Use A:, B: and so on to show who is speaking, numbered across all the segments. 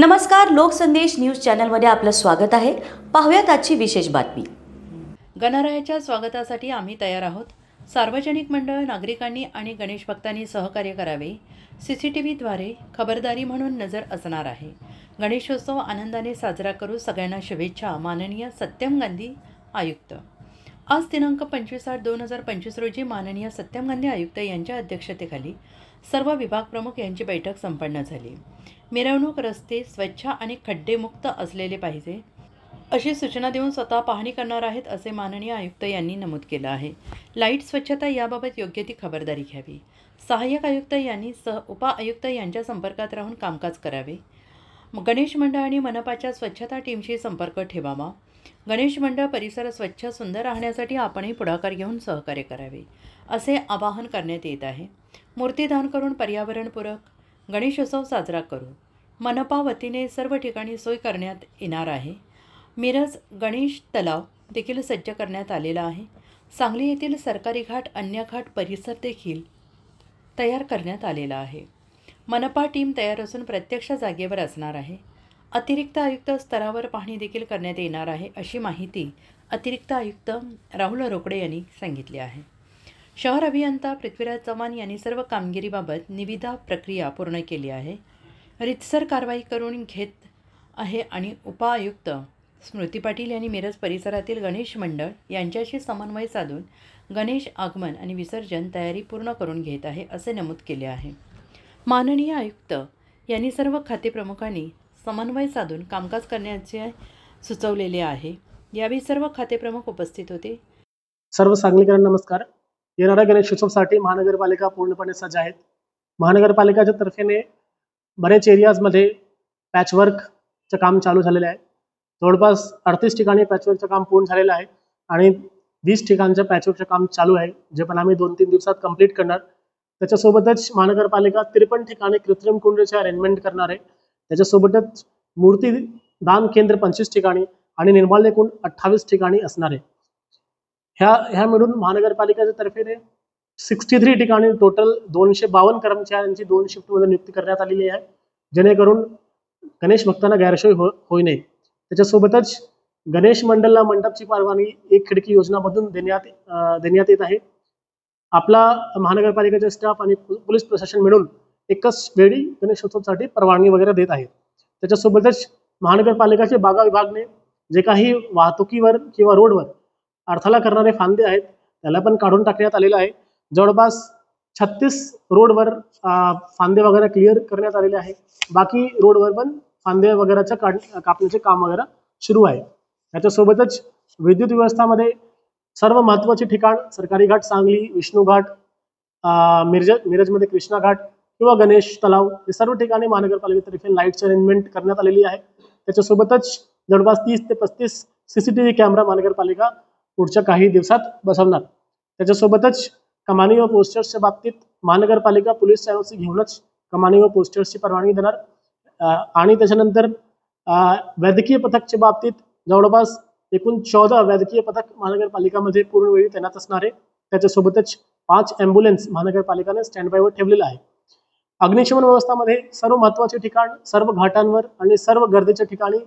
A: नमस्कार, लोकसंदेश न्यूज चॅनलमध्ये आपलं स्वागत आहे। पाहूयात आजची विशेष बातमी।
B: गणरायाच्या स्वागतासाठी आम्ही तयार आहोत। सार्वजनिक मंडळ, नागरिकांनी आणि गणेश भक्तांनी सहकार्य करावे। CCTVद्वारे खबरदारी म्हणून नजर असणार आहे। गणेशोत्सव आनंदाने साजरा करू, सगळ्यांना शुभेच्छा। माननीय सत्यम गांधी आयुक्त। आज दिनांक 25/8/2025 रोजी माननीय सत्यम गांधी आयुक्त यांच्या अध्यक्षतेखाली सर्व विभाग प्रमुख यांची बैठक संपन्न झाली। मिरवणूक रस्ते स्वच्छ आणि खड्डेमुक्त असलेले पाहिजे अशी सूचना देऊन स्वतः पाहणी करणार आहेत असे माननीय आयुक्त यांनी नमूद केलं आहे। लाईट स्वच्छता याबाबत योग्य ती खबरदारी घ्यावी। सहाय्यक आयुक्त यांनी उपआयुक्त यांच्या संपर्कात राहून कामकाज करावे। गणेश मंडळ आणि मनपाच्या स्वच्छता टीमशी संपर्क ठेवावा। गणेश मंडळ परिसर स्वच्छ सुंदर राहण्यासाठी आपणही पुढाकार घेऊन सहकार्य करावे असे आवाहन करण्यात येत आहे। मूर्ती दान करून पर्यावरणपूरक गणेशोत्सव साजरा करू। मनपा वतीने सर्व ठिकाणी सोय करण्यात येणार आहे। मिरज गणेश तलाव देखील सज्ज करण्यात आलेला आहे। सांगली येथील सरकारी घाट, अन्य घाट परिसर देखील तयार करण्यात आलेला आहे। मनपा टीम तयार असून प्रत्यक्ष जागेवर असणार आहे। अतिरिक्त आयुक्त स्तरावर पाहणी देखील करण्यात येणार आहे अशी माहिती अतिरिक्त आयुक्त राहुल रोकडे यांनी सांगितली आहे। शहर अभियंता पृथ्वीराज चव्हाण यांनी सर्व कामगिरीबाबत निविदा प्रक्रिया पूर्ण केली आहे। रीतसर कारवाई करून घेत आहे आणि उपआयुक्त स्मृती पाटील यांनी मिरज परिसरातील गणेश मंडळ यांच्याशी समन्वय साधून गणेश आगमन आणि विसर्जन तयारी पूर्ण करून घेत आहे असे नमूद केले आहे। माननीय आयुक्त यांनी सर्व खाते प्रमुखांनी समन्वय साधून कामकाज करण्याचे सुचवलेले आहे। यावेळी सर्व खाते प्रमुख उपस्थित होते।
C: सर्व सांगलीकरांना नमस्कार। येणाऱ्या गणेशोत्सवासाठी महानगरपालिका पूर्णपणे सज्ज आहेत। महानगरपालिकेच्या तर्फेने बरेच एरियाजमध्ये पॅचवर्कचं काम चालू झालेलं आहे। जवळपास 38 ठिकाणी पॅचवर्कचं काम पूर्ण झालेलं आहे आणि 20 ठिकाणचं पॅचवर्कचं काम चालू आहे, जे पण आम्ही 2-3 दिवसात कंप्लीट करणार। त्याच्यासोबतच महानगरपालिका 53 ठिकाणी कृत्रिम कुंडचे अरेंजमेंट करणार आहे। त्याच्यासोबतच मूर्ती दान केंद्र 25 ठिकाणी आणि निर्माल्य कुंड 28 ठिकाणी असणार आहे। ह्या मिळून महानगरपालिकेच्या तर्फे 63 ठिकाणी टोटल 252 कर्मचाऱ्यांची 2 शिफ्टमध्ये नियुक्ती करण्यात आलेली आहे, जेणेकरून गणेश भक्तांना गैरसोय होऊ नये। त्याच्यासोबतच गणेश मंडळला मंडपची परवानगी 1 खिडकी योजनामधून देण्यात येत आहे। आपला महानगरपालिकेचा स्टाफ आणि पोलीस प्रशासन मिळून एकच वेळी गणेशोत्सवासाठी परवानगी वगैरे देत आहे। त्याच्यासोबतच महानगरपालिकेचे बागा विभागने जे काही वाहतुकीवर किंवा रोडवर अडथळा करणारे फांदे आहेत त्याला पण काढून टाकण्यात आलेलं आहे। जवळपास 36 रोडवर फांदे वगैरे क्लिअर करण्यात आलेले आहे। बाकी रोडवर पण फांदे वगैरेचं कापण्याचे काम वगैरे सुरू आहे। त्याच्यासोबतच विद्युत व्यवस्थामध्ये सर्व महत्त्वाचे ठिकाण सरकारी घाट, सांगली विष्णू घाट, मिरजमध्ये कृष्णा घाट किंवा गणेश तलाव हे सर्व ठिकाणी महानगरपालिकेतर्फे लाईटची अरेंजमेंट करण्यात आलेली आहे। त्याच्यासोबतच जवळपास 30 ते 35 CCTV कॅमेरा महानगरपालिका पुढच्या काही दिवसात बसवणार। त्याच्यासोबतच कमानी व पोस्टर्सच्या बाबतीत महानगरपालिका पोलीस NOC घेऊनच कमानी व पोस्टर्सची परवानगी देणार। आणि त्याच्यानंतर वैद्यकीय पथकच्या बाबतीत जवळपास एकूण 14 वैद्यकीय पथक महानगरपालिकामध्ये पूर्ण वेळी तैनात असणार आहे। त्याच्यासोबतच 5 ॲम्ब्युलन्स महानगरपालिकाने स्टँडबायवर ठेवलेला आहे। अग्निशमन व्यवस्थामध्ये सर्व महत्त्वाचे ठिकाण, सर्व घाटांवर आणि सर्व गर्दीच्या ठिकाणी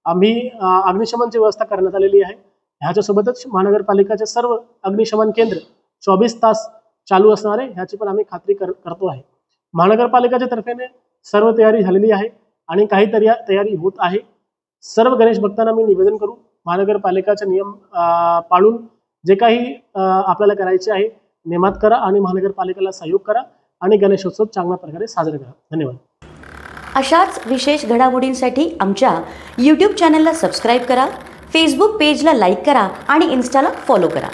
C: आम्ही अग्निशमनची व्यवस्था करण्यात आलेली आहे। ह्याच्यासोबतच महानगरपालिकाचे सर्व अग्निशमन केंद्र 24 तास चालू असणार आहे, ह्याची पण आम्ही खात्री करतो आहे। महानगरपालिकेच्या तर्फेने सर्व तयारी झालेली आहे आणि काही तयारी होत आहे। सर्व गणेश भक्तांना मी निवेदन करू, महानगरपालिकाचे नियम पाळून जे काही आपल्याला करायचे आहे नियमात करा आणि महानगरपालिकेला सहयोग करा आणि गणेशोत्सव चांगल्या प्रकारे साजरा करा। धन्यवाद।
A: अशाच विशेष घडामोडींसाठी आमच्या YouTube चॅनलला सबस्क्राईब करा, Facebook पेजला लाईक करा आणि Instaला फॉलो करा।